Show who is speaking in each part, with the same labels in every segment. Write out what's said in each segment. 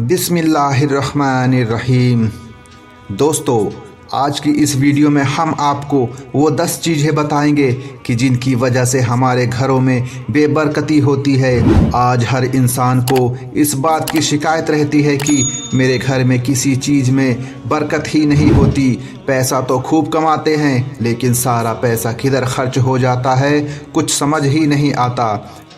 Speaker 1: बिस्मिल्लाहिर्रहमानिर्रहीम। दोस्तों, आज की इस वीडियो में हम आपको वो 10 चीज़ें बताएंगे कि जिनकी वजह से हमारे घरों में बेबरकती होती है। आज हर इंसान को इस बात की शिकायत रहती है कि मेरे घर में किसी चीज़ में बरकत ही नहीं होती। पैसा तो खूब कमाते हैं लेकिन सारा पैसा किधर खर्च हो जाता है कुछ समझ ही नहीं आता।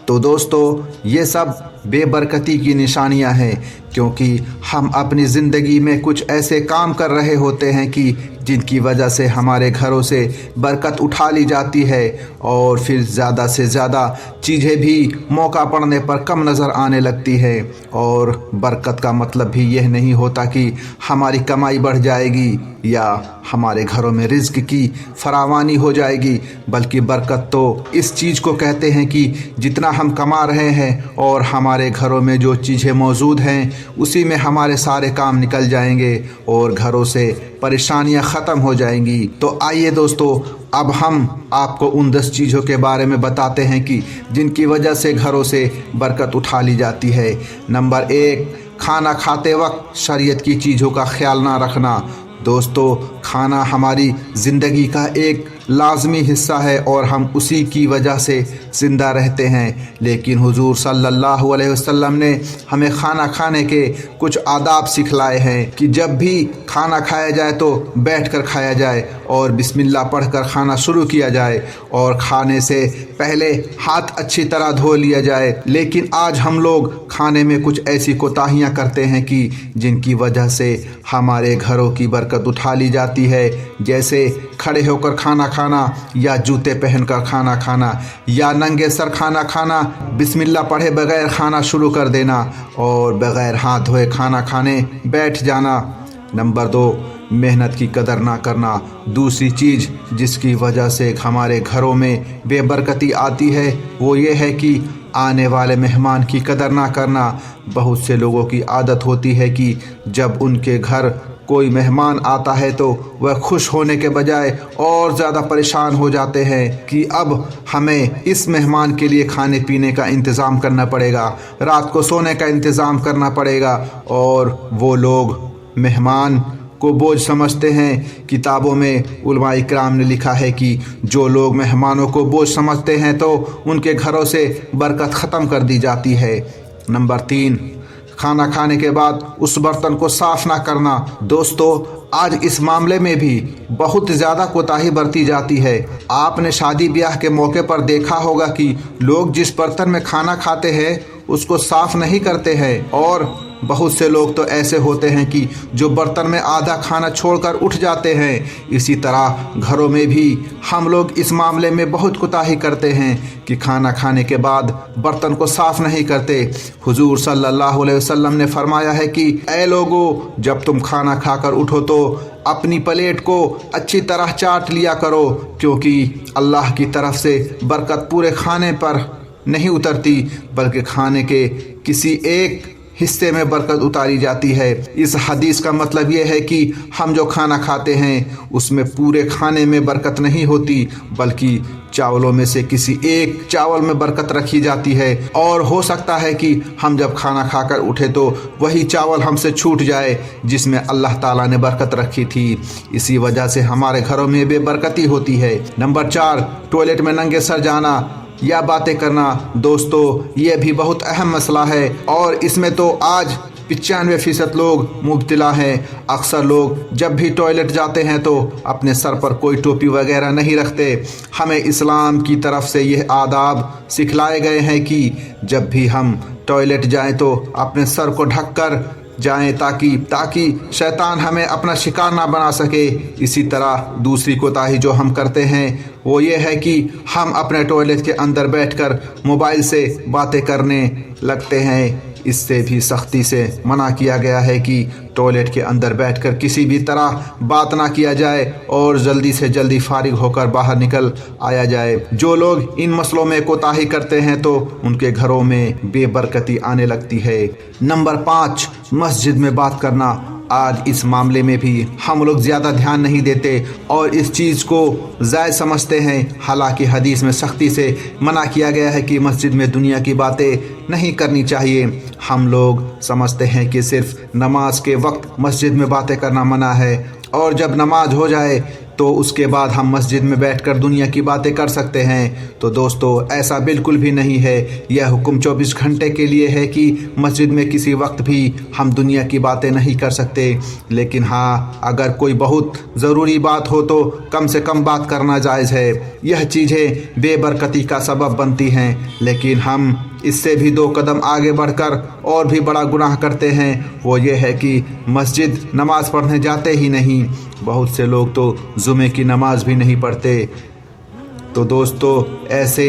Speaker 1: तो दोस्तों, ये सब बेबरकती की निशानियां हैं, क्योंकि हम अपनी ज़िंदगी में कुछ ऐसे काम कर रहे होते हैं कि जिनकी वजह से हमारे घरों से बरकत उठा ली जाती है और फिर ज़्यादा से ज़्यादा चीज़ें भी मौका पड़ने पर कम नज़र आने लगती है। और बरकत का मतलब भी यह नहीं होता कि हमारी कमाई बढ़ जाएगी या हमारे घरों में रिज़्क की फरावानी हो जाएगी, बल्कि बरकत तो इस चीज़ को कहते हैं कि जितना हम कमा रहे हैं और हमारे घरों में जो चीज़ें मौजूद हैं उसी में हमारे सारे काम निकल जाएंगे और घरों से परेशानियां ख़त्म हो जाएंगी। तो आइए दोस्तों, अब हम आपको उन 10 चीज़ों के बारे में बताते हैं कि जिनकी वजह से घरों से बरकत उठा ली जाती है। नंबर 1, खाना खाते वक्त शरीयत की चीज़ों का ख्याल ना रखना। दोस्तों, खाना हमारी ज़िंदगी का एक लाजमी हिस्सा है और हम उसी की वजह से ज़िंदा रहते हैं। लेकिन हुजूर सल्लल्लाहु अलैहि वसल्लम ने हमें खाना खाने के कुछ आदाब सिखलाए हैं कि जब भी खाना खाया जाए तो बैठकर खाया जाए और बिस्मिल्लाह पढ़कर खाना शुरू किया जाए और खाने से पहले हाथ अच्छी तरह धो लिया जाए। लेकिन आज हम लोग खाने में कुछ ऐसी कोताहियाँ करते हैं कि जिनकी वजह से हमारे घरों की बरकत उठा ली जाती है, जैसे खड़े होकर खाना खाना या जूते पहनकर खाना खाना या नंगे सर खाना खाना, बिस्मिल्लाह पढ़े बगैर खाना शुरू कर देना और बगैर हाथ धोए खाना खाने बैठ जाना। नंबर 2, मेहनत की कदर ना करना। दूसरी चीज़ जिसकी वजह से हमारे घरों में बेबरकती आती है वो ये है कि आने वाले मेहमान की कदर ना करना। बहुत से लोगों की आदत होती है कि जब उनके घर कोई मेहमान आता है तो वह खुश होने के बजाय और ज़्यादा परेशान हो जाते हैं कि अब हमें इस मेहमान के लिए खाने पीने का इंतज़ाम करना पड़ेगा, रात को सोने का इंतज़ाम करना पड़ेगा। और वो लोग मेहमान को बोझ समझते हैं। किताबों में उलमा इकराम ने लिखा है कि जो लोग मेहमानों को बोझ समझते हैं तो उनके घरों से बरकत ख़त्म कर दी जाती है। नंबर 3, खाना खाने के बाद उस बर्तन को साफ़ ना करना। दोस्तों, आज इस मामले में भी बहुत ज़्यादा कोताही बरती जाती है। आपने शादी ब्याह के मौके पर देखा होगा कि लोग जिस बर्तन में खाना खाते हैं उसको साफ़ नहीं करते हैं, और बहुत से लोग तो ऐसे होते हैं कि जो बर्तन में आधा खाना छोड़कर उठ जाते हैं। इसी तरह घरों में भी हम लोग इस मामले में बहुत कोताही करते हैं कि खाना खाने के बाद बर्तन को साफ़ नहीं करते। हुजूर सल्लल्लाहु अलैहि वसल्लम ने फरमाया है कि ऐ लोगों, जब तुम खाना खाकर उठो तो अपनी प्लेट को अच्छी तरह चाट लिया करो, क्योंकि अल्लाह की तरफ से बरकत पूरे खाने पर नहीं उतरती बल्कि खाने के किसी एक हिस्से में बरकत उतारी जाती है। इस हदीस का मतलब ये है कि हम जो खाना खाते हैं उसमें पूरे खाने में बरकत नहीं होती बल्कि चावलों में से किसी एक चावल में बरकत रखी जाती है। और हो सकता है कि हम जब खाना खाकर उठे तो वही चावल हमसे छूट जाए जिसमें अल्लाह ताला ने बरकत रखी थी। इसी वजह से हमारे घरों में बेबरकती होती है। नंबर 4, टॉयलेट में नंगे सर जाना या बातें करना। दोस्तों, ये भी बहुत अहम मसला है और इसमें तो आज 95% लोग मुब्तला हैं। अक्सर लोग जब भी टॉयलेट जाते हैं तो अपने सर पर कोई टोपी वगैरह नहीं रखते। हमें इस्लाम की तरफ से यह आदाब सिखलाए गए हैं कि जब भी हम टॉयलेट जाएं तो अपने सर को ढककर जाएं ताकि शैतान हमें अपना शिकार ना बना सके। इसी तरह दूसरी कोताही जो हम करते हैं वो ये है कि हम अपने टॉयलेट के अंदर बैठकर मोबाइल से बातें करने लगते हैं। इससे भी सख्ती से मना किया गया है कि टॉयलेट के अंदर बैठकर किसी भी तरह बात ना किया जाए और जल्दी से जल्दी फारिग होकर बाहर निकल आया जाए। जो लोग इन मसलों में कोताही करते हैं तो उनके घरों में बेबरकती आने लगती है। नंबर 5, मस्जिद में बात करना। आज इस मामले में भी हम लोग ज़्यादा ध्यान नहीं देते और इस चीज़ को जायज़ समझते हैं। हालांकि हदीस में सख्ती से मना किया गया है कि मस्जिद में दुनिया की बातें नहीं करनी चाहिए। हम लोग समझते हैं कि सिर्फ नमाज के वक्त मस्जिद में बातें करना मना है और जब नमाज हो जाए तो उसके बाद हम मस्जिद में बैठकर दुनिया की बातें कर सकते हैं। तो दोस्तों ऐसा बिल्कुल भी नहीं है। यह हुक्म 24 घंटे के लिए है कि मस्जिद में किसी वक्त भी हम दुनिया की बातें नहीं कर सकते। लेकिन हाँ, अगर कोई बहुत ज़रूरी बात हो तो कम से कम बात करना जायज़ है। यह चीज़ें बेबरकती का सबब बनती हैं, लेकिन हम इससे भी 2 कदम आगे बढ़कर और भी बड़ा गुनाह करते हैं। वो ये है कि मस्जिद नमाज़ पढ़ने जाते ही नहीं। बहुत से लोग तो जुमे की नमाज भी नहीं पढ़ते। तो दोस्तों ऐसे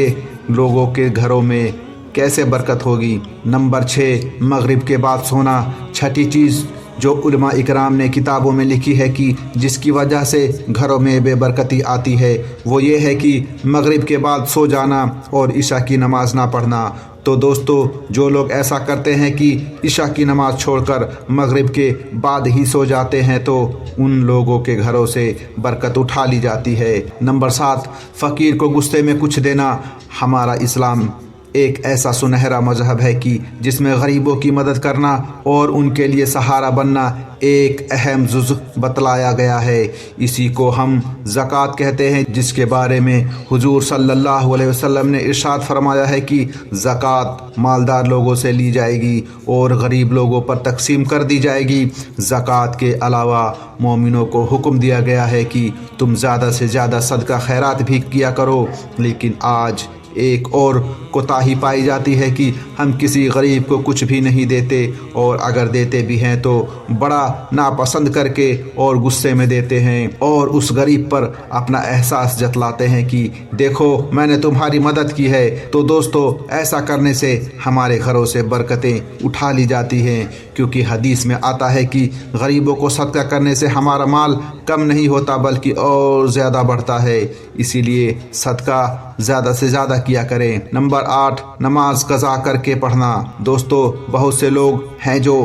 Speaker 1: लोगों के घरों में कैसे बरकत होगी। नंबर 6, मगरिब के बाद सोना। छठी चीज़ जो उलमा इकराम ने किताबों में लिखी है कि जिसकी वजह से घरों में बेबरकती आती है, वो ये है कि मगरिब के बाद सो जाना और इशा की नमाज़ ना पढ़ना। तो दोस्तों जो लोग ऐसा करते हैं कि इशा की नमाज़ छोड़कर मगरिब के बाद ही सो जाते हैं, तो उन लोगों के घरों से बरकत उठा ली जाती है। नंबर 7, फ़कीर को गुस्से में कुछ देना। हमारा इस्लाम एक ऐसा सुनहरा मजहब है कि जिसमें गरीबों की मदद करना और उनके लिए सहारा बनना एक अहम जुज़ बतलाया गया है। इसी को हम ज़कात कहते हैं, जिसके बारे में हुजूर सल्लल्लाहु अलैहि वसल्लम ने इरशाद फरमाया है कि ज़कात मालदार लोगों से ली जाएगी और गरीब लोगों पर तकसीम कर दी जाएगी। ज़कात के अलावा मोमिनों को हुक्म दिया गया है कि तुम ज़्यादा से ज़्यादा सदका खैरात भी किया करो। लेकिन आज एक और कोताही पाई जाती है कि हम किसी गरीब को कुछ भी नहीं देते, और अगर देते भी हैं तो बड़ा नापसंद करके और गुस्से में देते हैं और उस गरीब पर अपना एहसास जतलाते हैं कि देखो मैंने तुम्हारी मदद की है। तो दोस्तों ऐसा करने से हमारे घरों से बरकतें उठा ली जाती हैं, क्योंकि हदीस में आता है कि गरीबों को सदका करने से हमारा माल कम नहीं होता बल्कि और ज़्यादा बढ़ता है। इसीलिए सदका ज़्यादा से ज़्यादा किया करें। नंबर 8, नमाज कज़ा करके पढ़ना। दोस्तों बहुत से लोग हैं जो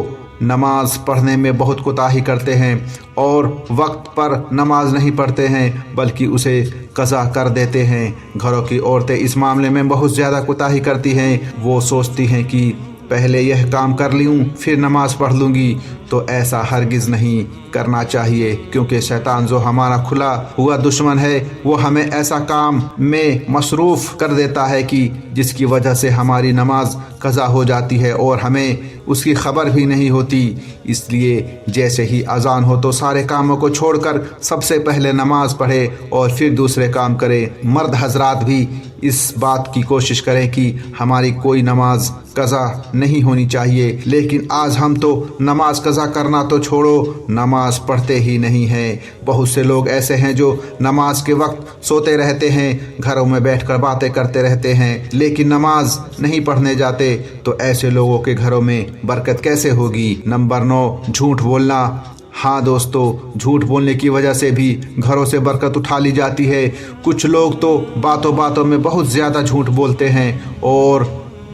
Speaker 1: नमाज पढ़ने में बहुत कोताही करते हैं और वक्त पर नमाज नहीं पढ़ते हैं बल्कि उसे कज़ा कर देते हैं। घरों की औरतें इस मामले में बहुत ज़्यादा कोताही करती हैं। वो सोचती हैं कि पहले यह काम कर लूँ फिर नमाज पढ़ लूँगी। तो ऐसा हरगिज़ नहीं करना चाहिए, क्योंकि शैतान जो हमारा खुला हुआ दुश्मन है वो हमें ऐसा काम में मसरूफ़ कर देता है कि जिसकी वजह से हमारी नमाज कज़ा हो जाती है और हमें उसकी खबर भी नहीं होती। इसलिए जैसे ही अज़ान हो तो सारे कामों को छोड़कर सबसे पहले नमाज पढ़े और फिर दूसरे काम करें। मर्द हजरात भी इस बात की कोशिश करें कि हमारी कोई नमाज कज़ा नहीं होनी चाहिए। लेकिन आज हम तो नमाज कज़ा करना तो छोड़ो, नमाज पढ़ते ही नहीं हैं। बहुत से लोग ऐसे हैं जो नमाज के वक्त सोते रहते हैं, घरों में बैठकर बातें करते रहते हैं, लेकिन नमाज नहीं पढ़ने जाते। तो ऐसे लोगों के घरों में बरकत कैसे होगी। नंबर 9, झूठ बोलना। हाँ दोस्तों, झूठ बोलने की वजह से भी घरों से बरकत उठा ली जाती है। कुछ लोग तो बातों बातों में बहुत ज़्यादा झूठ बोलते हैं और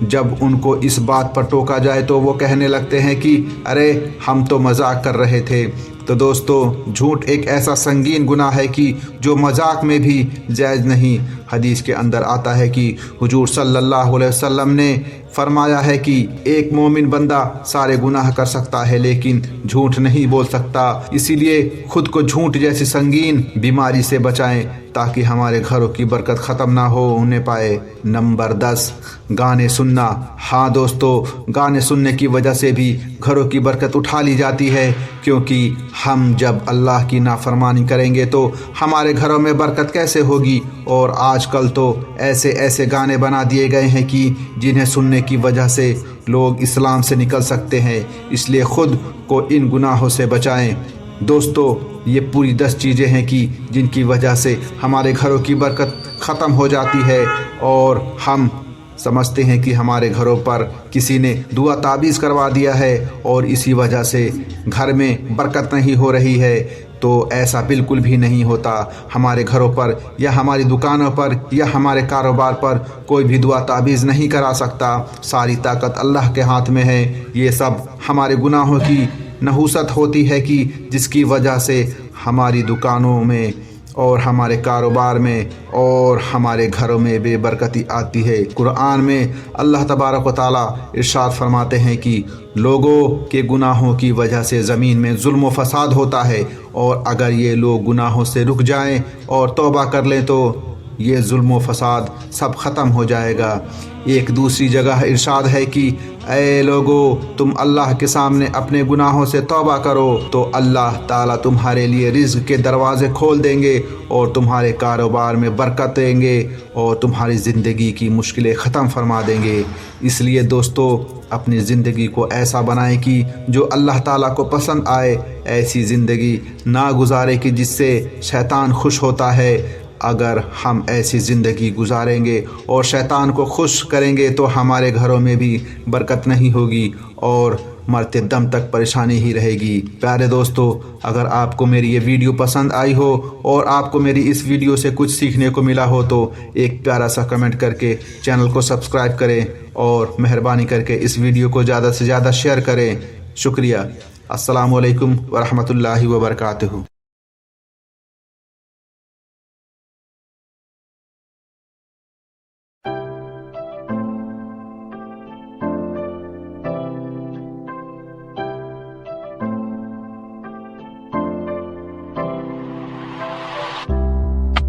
Speaker 1: जब उनको इस बात पर टोका जाए तो वो कहने लगते हैं कि अरे हम तो मजाक कर रहे थे। तो दोस्तों झूठ एक ऐसा संगीन गुनाह है कि जो मजाक में भी जायज़ नहीं। हदीस के अंदर आता है कि हुजूर सल्लल्लाहु अलैहि वसल्लम ने फरमाया है कि एक मोमिन बंदा सारे गुनाह कर सकता है लेकिन झूठ नहीं बोल सकता। इसीलिए खुद को झूठ जैसी संगीन बीमारी से बचाएं ताकि हमारे घरों की बरकत ख़त्म ना होने पाए। नंबर 10, गाने सुनना। हाँ दोस्तों, गाने सुनने की वजह से भी घरों की बरकत उठा ली जाती है, क्योंकि हम जब अल्लाह की नाफरमानी करेंगे तो हमारे घरों में बरकत कैसे होगी। और आजकल तो ऐसे ऐसे गाने बना दिए गए हैं कि जिन्हें सुनने की वजह से लोग इस्लाम से निकल सकते हैं। इसलिए ख़ुद को इन गुनाहों से बचाएं। दोस्तों ये पूरी 10 चीज़ें हैं कि जिनकी वजह से हमारे घरों की बरकत ख़त्म हो जाती है और हम समझते हैं कि हमारे घरों पर किसी ने दुआ ताबीज़ करवा दिया है और इसी वजह से घर में बरकत नहीं हो रही है। तो ऐसा बिल्कुल भी नहीं होता। हमारे घरों पर या हमारी दुकानों पर या हमारे कारोबार पर कोई भी दुआ ताबीज़ नहीं करा सकता। सारी ताकत अल्लाह के हाथ में है। ये सब हमारे गुनाहों की नहूसत होती है कि जिसकी वजह से हमारी दुकानों में اور ہمارے کاروبار میں اور ہمارے گھروں میں بے برکتی آتی ہے۔ قرآن میں اللہ تبارک و تعالیٰ ارشاد فرماتے ہیں کہ لوگوں کے گناہوں کی وجہ سے زمین میں ظلم و فساد ہوتا ہے، اور اگر یہ لوگ گناہوں سے رک جائیں اور توبہ کر لیں تو یہ ظلم و فساد سب ختم ہو جائے گا۔ ایک دوسری جگہ ارشاد ہے کہ اے لوگو، تم اللہ کے سامنے اپنے گناہوں سے توبہ کرو تو اللہ تعالیٰ تمہارے لیے رزق کے دروازے کھول دیں گے اور تمہارے کاروبار میں برکت دیں گے اور تمہاری زندگی کی مشکلیں ختم فرما دیں گے۔ اس لیے دوستو، اپنی زندگی کو ایسا بنائیں کہ جو اللہ تعالیٰ کو پسند آئے۔ ایسی زندگی نہ گزارے کہ جس سے شیطان خوش ہوتا ہے۔ اگر ہم ایسی زندگی گزاریں گے اور شیطان کو خوش کریں گے تو ہمارے گھروں میں بھی برکت نہیں ہوگی اور مرتے دم تک پریشانی ہی رہے گی۔ پیارے دوستو، اگر آپ کو میری یہ ویڈیو پسند آئی ہو اور آپ کو میری اس ویڈیو سے کچھ سیکھنے کو ملا ہو تو ایک پیارا سا کمنٹ کر کے چینل کو سبسکرائب کریں اور مہربانی کر کے اس ویڈیو کو زیادہ سے زیادہ شیئر کریں۔ شکریہ۔ السلام علیکم ورحمۃ اللہ وبرکاتہ۔